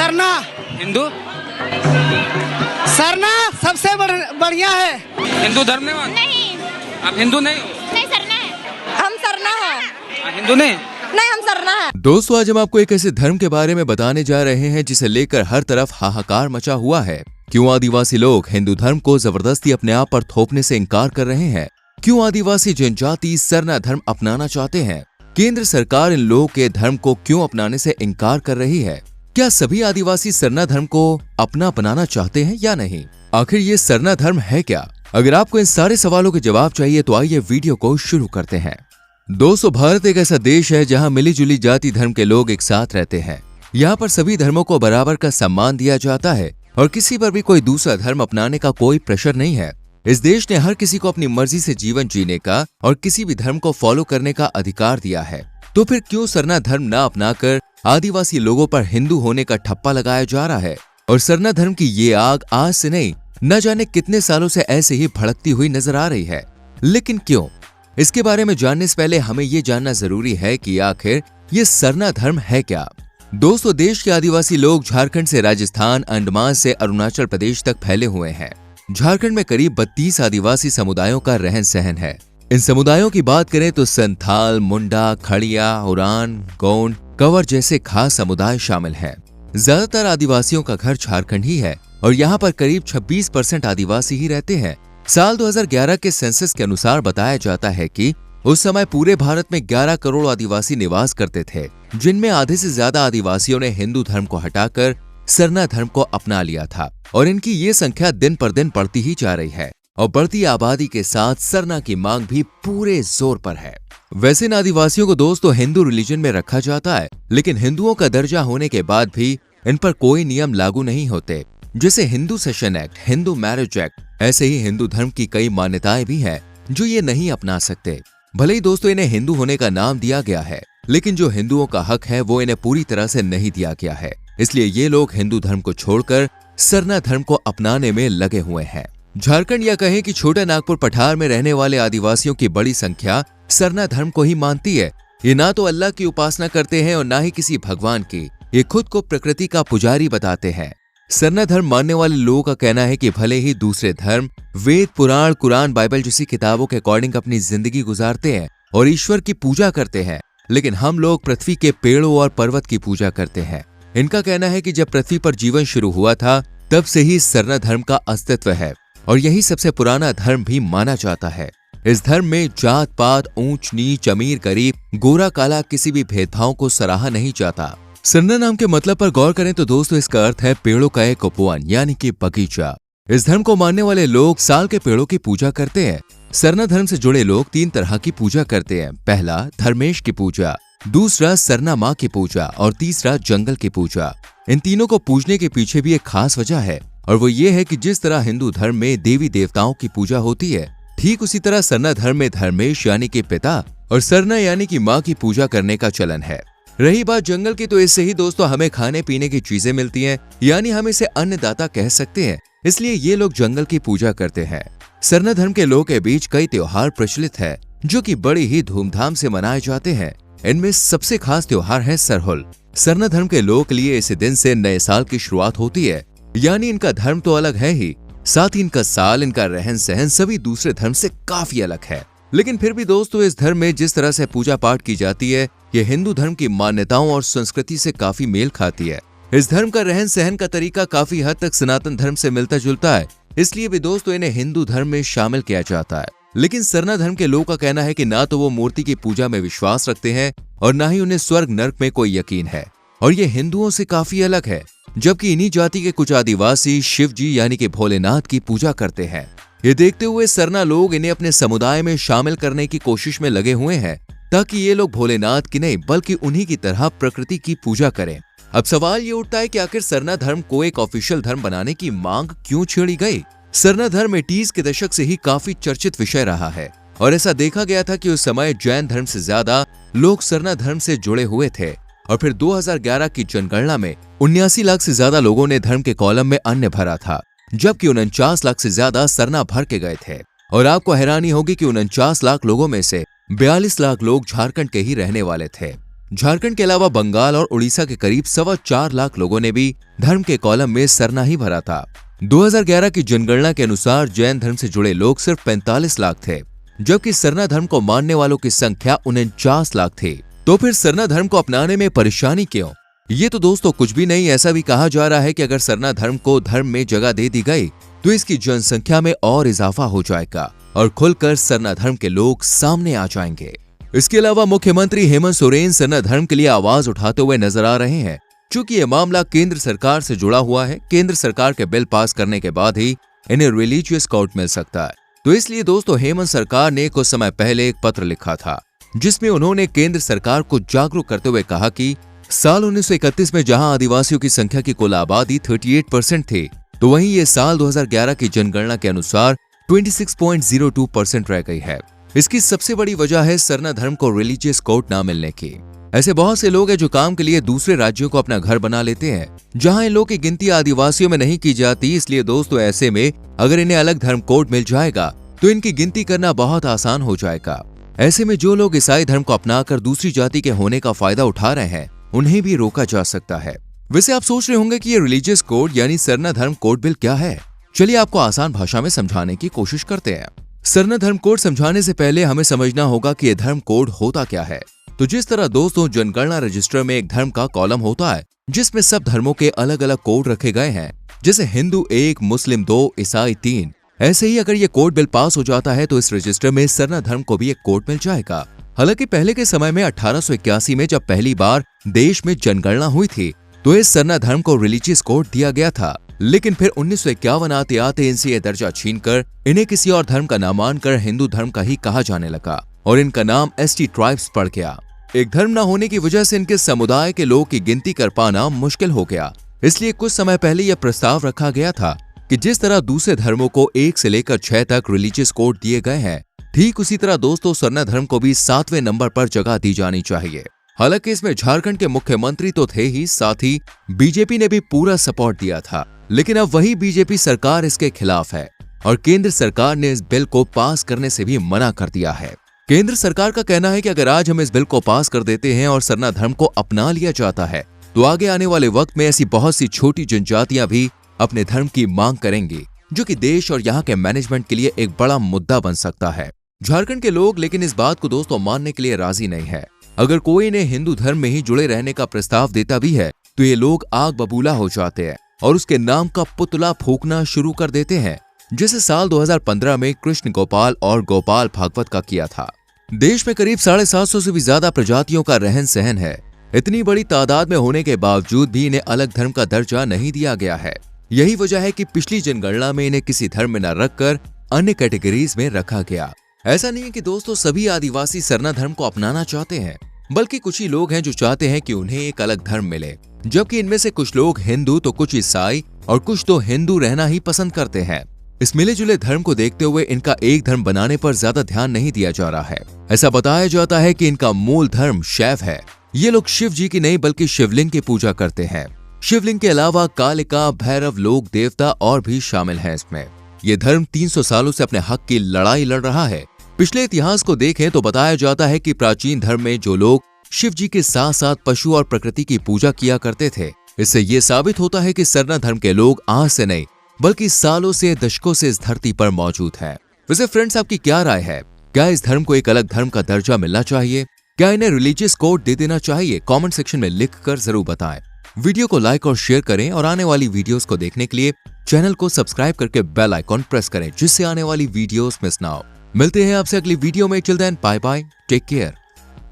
सरना। हिंदू? सरना सबसे बढ़िया है। हिंदू धर्म नहीं मानते? नहीं। आप हिंदू नहीं हो? नहीं, सरना है। हम सरना है। हिंदू नहीं? नहीं, हम सरना है। दोस्तों, आज हम आपको एक ऐसे धर्म के बारे में बताने जा रहे हैं जिसे लेकर हर तरफ हाहाकार मचा हुआ है। क्यों आदिवासी लोग हिंदू धर्म को जबरदस्ती अपने आप पर थोपने से इनकार कर रहे हैं? क्यों आदिवासी जनजाति सरना धर्म अपनाना चाहते हैं? केंद्र सरकार इन लोगों के धर्म को क्यों अपनाने से इनकार कर रही है? क्या सभी आदिवासी सरना धर्म को अपना बनाना चाहते हैं या नहीं? आखिर ये सरना धर्म है क्या? अगर आपको इन सारे सवालों के जवाब चाहिए तो आइए वीडियो को शुरू करते हैं। दोस्तों, भारत एक ऐसा देश है जहां मिली जुली जाति धर्म के लोग एक साथ रहते हैं। यहाँ पर सभी धर्मों को बराबर का सम्मान दिया जाता है और किसी पर भी कोई दूसरा धर्म अपनाने का कोई प्रेशर नहीं है। इस देश ने हर किसी को अपनी मर्जी से जीवन जीने का और किसी भी धर्म को फॉलो करने का अधिकार दिया है। तो फिर क्यों सरना धर्म न अपनाकर आदिवासी लोगों पर हिंदू होने का ठप्पा लगाया जा रहा है? और सरना धर्म की ये आग आज से नहीं, न जाने कितने सालों से ऐसे ही भड़कती हुई नजर आ रही है। लेकिन क्यों? इसके बारे में जानने से पहले हमें ये जानना जरूरी है कि आखिर ये सरना धर्म है क्या। दोस्तों, देश के आदिवासी लोग झारखंड से राजस्थान, अंडमान से अरुणाचल प्रदेश तक फैले हुए हैं। झारखंड में करीब 32 आदिवासी समुदायों का रहन सहन है। इन समुदायों की बात करें तो संथाल, मुंडा, खड़िया, उरान, गोंड, कंवर जैसे खास समुदाय शामिल हैं। ज्यादातर आदिवासियों का घर झारखंड ही है और यहाँ पर करीब 26% आदिवासी ही रहते हैं। साल 2011 के सेंसस के अनुसार बताया जाता है कि उस समय पूरे भारत में 11 करोड़ आदिवासी निवास करते थे, जिनमें आधे से ज्यादा आदिवासियों ने हिंदू धर्म को हटाकर सरना धर्म को अपना लिया था और इनकी ये संख्या दिन पर दिन बढ़ती ही जा रही है और बढ़ती आबादी के साथ सरना की मांग भी पूरे जोर पर है। वैसे इन आदिवासियों को दोस्तों हिंदू रिलीजन में रखा जाता है, लेकिन हिंदुओं का दर्जा होने के बाद भी इन पर कोई नियम लागू नहीं होते, जैसे Hindu session act, Hindu marriage act. ऐसे ही हिंदू धर्म की कई मान्यताएं भी हैं जो ये नहीं अपना सकते। भले ही दोस्तों इन्हें हिंदू होने का नाम दिया गया है, लेकिन जो हिंदुओं का हक है वो इन्हें पूरी तरह से नहीं दिया गया है। इसलिए ये लोग हिंदू धर्म को छोड़कर सरना धर्म को अपनाने में लगे हुए हैं। झारखंड या कहें कि छोटा नागपुर पठार में रहने वाले आदिवासियों की बड़ी संख्या सरना धर्म को ही मानती है। ये ना तो अल्लाह की उपासना करते हैं और ना ही किसी भगवान की। ये खुद को प्रकृति का पुजारी बताते हैं। सरना धर्म मानने वाले लोगों का कहना है कि भले ही दूसरे धर्म वेद, पुराण, कुरान, बाइबल जैसी किताबों के अकॉर्डिंग अपनी जिंदगी गुजारते हैं और ईश्वर की पूजा करते हैं, लेकिन हम लोग पृथ्वी के पेड़ों और पर्वत की पूजा करते हैं। इनका कहना है कि जब पृथ्वी पर जीवन शुरू हुआ था तब से ही सरना धर्म का अस्तित्व है और यही सबसे पुराना धर्म भी माना जाता है। इस धर्म में जात पात, ऊंच नीच, अमीर गरीब, गोरा काला किसी भी भेदभाव को सराहा नहीं जाता। सरना नाम के मतलब पर गौर करें तो दोस्तों इसका अर्थ है पेड़ों का एक उपवन यानी कि बगीचा। इस धर्म को मानने वाले लोग साल के पेड़ों की पूजा करते हैं। सरना धर्म से जुड़े लोग 3 तरह की पूजा करते हैं। पहला धर्मेश की पूजा, दूसरा सरना माँ की पूजा और तीसरा जंगल की पूजा। इन तीनों को पूजने के पीछे भी एक खास वजह है और वो ये है कि जिस तरह हिंदू धर्म में देवी देवताओं की पूजा होती है, ठीक उसी तरह सरना धर्म में धर्मेश यानी कि पिता और सरना यानी कि माँ की पूजा करने का चलन है। रही बात जंगल की, तो इससे ही दोस्तों हमें खाने पीने की चीजें मिलती हैं, यानी हम इसे अन्नदाता कह सकते हैं। इसलिए ये लोग जंगल की पूजा करते हैं। सरना धर्म के लोगों के बीच कई त्योहार प्रचलित है जो कि बड़ी ही धूमधाम से मनाए जाते हैं। इनमें सबसे खास त्योहार है सरहुल। सरना धर्म के लोगों के लिए इस दिन से नए साल की शुरुआत होती है, यानी इनका धर्म तो अलग है ही, साथ ही इनका साल, इनका रहन सहन सभी दूसरे धर्म से काफी अलग है। लेकिन फिर भी दोस्तों इस धर्म में जिस तरह से पूजा पाठ की जाती है ये हिंदू धर्म की मान्यताओं और संस्कृति से काफी मेल खाती है। इस धर्म का रहन सहन का तरीका काफी हद तक सनातन धर्म से मिलता जुलता है, इसलिए भी दोस्तों इन्हें हिंदू धर्म में शामिल किया जाता है। लेकिन सरना धर्म के लोगों का कहना है कि ना तो वो मूर्ति की पूजा में विश्वास रखते हैं और ना ही उन्हें स्वर्ग नर्क में कोई यकीन है और ये हिंदुओं से काफी अलग है। जबकि इन्हीं जाति के कुछ आदिवासी शिव जी यानी कि भोलेनाथ की पूजा करते हैं। ये देखते हुए सरना लोग इन्हें अपने समुदाय में शामिल करने की कोशिश में लगे हुए हैं ताकि ये लोग भोलेनाथ की नहीं बल्कि उन्हीं की तरह प्रकृति की पूजा करें। अब सवाल ये उठता है कि आखिर सरना धर्म को एक ऑफिशियल धर्म बनाने की मांग क्यों छेड़ी गई? सरना धर्म 80s के दशक से ही काफी चर्चित विषय रहा है और ऐसा देखा गया था कि उस समय जैन धर्म से ज्यादा लोग सरना धर्म से जुड़े हुए थे और फिर 2011 की जनगणना में 79 लाख से ज्यादा लोगों ने धर्म के कॉलम में अन्य भरा था, जबकि 49 लाख से ज्यादा सरना भर के गए थे। और आपको हैरानी होगी कि 49 लाख लोगों में से 42 लाख लोग झारखंड के ही रहने वाले थे। झारखंड के अलावा बंगाल और उड़ीसा के करीब 4.25 लाख लोगों ने भी धर्म के कॉलम में सरना ही भरा था। 2011 की जनगणना के अनुसार जैन धर्म से जुड़े लोग सिर्फ 45 लाख थे, जबकि सरना धर्म को मानने वालों की संख्या 49 लाख थी। तो फिर सरना धर्म को अपनाने में परेशानी क्यों? ये तो दोस्तों कुछ भी नहीं। ऐसा भी कहा जा रहा है कि अगर सरना धर्म को धर्म में जगह दे दी गई तो इसकी जनसंख्या में और इजाफा हो जाएगा और खुलकर सरना धर्म के लोग सामने आ जाएंगे। इसके अलावा मुख्यमंत्री हेमंत सोरेन सरना धर्म के लिए आवाज उठाते हुए नजर आ रहे हैं। चूंकि ये मामला केंद्र सरकार से जुड़ा हुआ है, केंद्र सरकार के बिल पास करने के बाद ही इन्हें रिलीजियस कोर्ट मिल सकता है। तो इसलिए दोस्तों हेमंत सरकार ने कुछ समय पहले एक पत्र लिखा था, जिसमें उन्होंने केंद्र सरकार को जागरूक करते हुए कहा कि साल 1931 में जहां आदिवासियों की संख्या की कुल आबादी 38% थी, तो वहीं ये साल 2011 की जनगणना के अनुसार 26.02% रह गई है। इसकी सबसे बड़ी वजह है सरना धर्म को रिलीजियस कोर्ट ना मिलने की। ऐसे बहुत से लोग हैं जो काम के लिए दूसरे राज्यों को अपना घर बना लेते हैं, जहां इन लोगों की गिनती आदिवासियों में नहीं की जाती। इसलिए दोस्तों ऐसे में अगर इन्हें अलग धर्म कोड मिल जाएगा तो इनकी गिनती करना बहुत आसान हो जाएगा। ऐसे में जो लोग ईसाई धर्म को अपनाकर दूसरी जाति के होने का फायदा उठा रहे हैं, उन्हें भी रोका जा सकता है। वैसे आप सोच रहे होंगे कि ये रिलीजियस कोड यानी सरना धर्म कोड बिल क्या है। चलिए आपको आसान भाषा में समझाने की कोशिश करते हैं। सरना धर्म कोड समझाने से पहले हमें समझना होगा कि यह धर्म कोड होता क्या है। तो जिस तरह दोस्तों जनगणना रजिस्टर में एक धर्म का कॉलम होता है जिसमें सब धर्मों के अलग अलग कोड रखे गए हैं, जैसे हिंदू 1, मुस्लिम 2, ईसाई 3, ऐसे ही अगर ये कोड बिल पास हो जाता है तो इस रजिस्टर में सरना धर्म को भी एक कोड मिल जाएगा। हालांकि पहले के समय में 1881 में जब पहली बार देश में जनगणना हुई थी तो इस सरना धर्म को रिलीजियस कोड दिया गया था, लेकिन फिर 1951 आते आते इनसे यह दर्जा छीनकर इन्हें किसी और धर्म का नाम मानकर हिंदू धर्म का ही कहा जाने लगा और इनका नाम एसटी ट्राइब्स पड़ गया। एक धर्म न होने की वजह से इनके समुदाय के लोग की गिनती कर पाना मुश्किल हो गया। इसलिए कुछ समय पहले यह प्रस्ताव रखा गया था कि जिस तरह दूसरे धर्मों को 1 से लेकर 6 तक रिलीजियस कोड दिए गए हैं, ठीक उसी तरह दोस्तों सरना धर्म को भी 7वें नंबर पर जगह दी जानी चाहिए। हालांकि इसमें झारखंड के मुख्यमंत्री तो थे ही, साथ ही बीजेपी ने भी पूरा सपोर्ट दिया था, लेकिन अब वही बीजेपी सरकार इसके खिलाफ है और केंद्र सरकार ने इस बिल को पास करने से भी मना कर दिया है। केंद्र सरकार का कहना है कि अगर आज हम इस बिल को पास कर देते हैं और सरना धर्म को अपना लिया जाता है तो आगे आने वाले वक्त में ऐसी बहुत सी छोटी जनजातियां भी अपने धर्म की मांग करेंगी, जो कि देश और यहाँ के मैनेजमेंट के लिए एक बड़ा मुद्दा बन सकता है। झारखंड के लोग लेकिन इस बात को दोस्तों मानने के लिए राजी नहीं है। अगर कोई इन्हें हिंदू धर्म में ही जुड़े रहने का प्रस्ताव देता भी है तो ये लोग आग बबूला हो जाते हैं और उसके नाम का पुतला फूंकना शुरू कर देते हैं, जैसे साल 2015 में कृष्ण गोपाल और गोपाल भागवत का किया था। देश में करीब 750 से भी ज्यादा प्रजातियों का रहन सहन है। इतनी बड़ी तादाद में होने के बावजूद भी इन्हें अलग धर्म का दर्जा नहीं दिया गया है। यही वजह है कि पिछली जनगणना में इन्हें किसी धर्म में न रखकर अन्य कैटेगरीज में रखा गया। ऐसा नहीं है कि दोस्तों सभी आदिवासी सरना धर्म को अपनाना चाहते हैं, बल्कि कुछ ही लोग हैं जो चाहते हैं कि उन्हें एक अलग धर्म मिले, जबकि इनमें से कुछ लोग हिंदू तो कुछ ईसाई और कुछ तो हिंदू रहना ही पसंद करते हैं। इस मिले जुले धर्म को देखते हुए इनका एक धर्म बनाने पर ज्यादा ध्यान नहीं दिया जा रहा है। ऐसा बताया जाता है कि इनका मूल धर्म शैव है। ये लोग शिव जी की नहीं बल्कि शिवलिंग की पूजा करते हैं। शिवलिंग के अलावा कालिका, भैरव, लोक देवता और भी शामिल हैं इसमें। ये धर्म 300 सालों से अपने हक की लड़ाई लड़ रहा है। पिछले इतिहास को देखें तो बताया जाता है कि प्राचीन धर्म में जो लोग शिव जी के साथ साथ पशु और प्रकृति की पूजा किया करते थे, इससे ये साबित होता है कि सरना धर्म के लोग आज से नहीं बल्कि सालों से, दशकों से इस धरती पर मौजूद हैं। वैसे फ्रेंड्स, आपकी क्या राय है? क्या इस धर्म को एक अलग धर्म का दर्जा मिलना चाहिए? क्या इन्हें रिलीजियस कोड दे देना चाहिए? कमेंट सेक्शन में लिखकर जरूर बताएं। वीडियो को लाइक और शेयर करें और आने वाली वीडियोस को देखने के लिए चैनल को सब्सक्राइब करके बेल आइकॉन प्रेस करें, जिससे आने वाली वीडियोस मिस ना हो। मिलते हैं आपसे अगली वीडियो में। Till then bye bye, take care.